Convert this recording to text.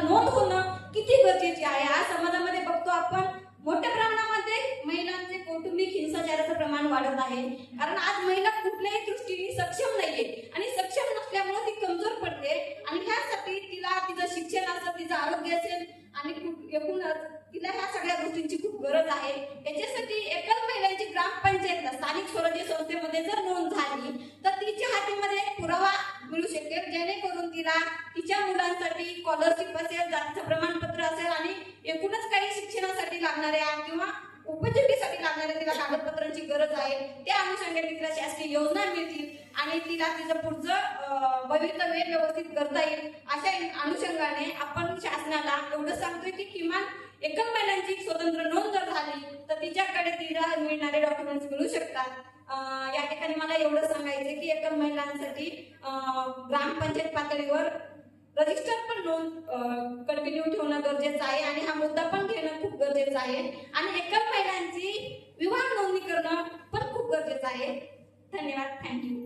नोंद होणं किती गरजेचे आहे। आज समाजामध्ये बघतो आपण मोठ्या प्रमाणामध्ये महिलांचे कौटुंबिक हिंसाचाराचं प्रमाण वाढत आहे, कारण आज महिला कुठल्याही दृष्टीने सक्षम नाहीये आणि सक्षम नसल्यामुळे ती कमजोर पडते आणि ह्यासाठी तिला तिचं शिक्षण असेल, तिचं आरोग्य असेल आणि एकूणच तिला ह्या सगळ्या गोष्टींची खूप गरज आहे। याच्यासाठी एकल महिलांची ग्रामपंचायत स्थानिक स्वराज्य संस्थेमध्ये जर नोंद झाली तर तिच्या हातीमध्ये पुरावा मिळू शकेल, जेणेकरून तिला तिच्या मुलांसाठी स्कॉलरशिप असेल, जातीचं प्रमाणपत्र असेल आणि एकूणच काही शिक्षणासाठी लागणाऱ्या किंवा उपजीविकेसाठी लागणाऱ्या तिला कागदपत्रांची गरज आहे, त्या अनुषंगाने तिला शासकीय योजना मिळतील आणि तिला तिचं पुढचं भवितव्य व्यवस्थित करता येईल। अशा अनुषंगाने आपण शासनाला एवढं सांगतोय की किमान एकल महिलांची स्वतंत्र नोंद जर झाली तर तिच्याकडे तिला मिळणारे डॉक्युमेंट्स मिळू शकतात। या ठिकाणी मला एवढं सांगायचं की एकल महिलांसाठी ग्रामपंचायत पातळीवर रजिस्टर पण नोंद कंटिन्यू ठेवणं गरजेचं आहे आणि हा मुद्दा पण घेणं खूप गरजेचं आहे आणि एकल महिलांची विवाह नोंदणी करणं पण खूप गरजेचं आहे। धन्यवाद, थँक्यू।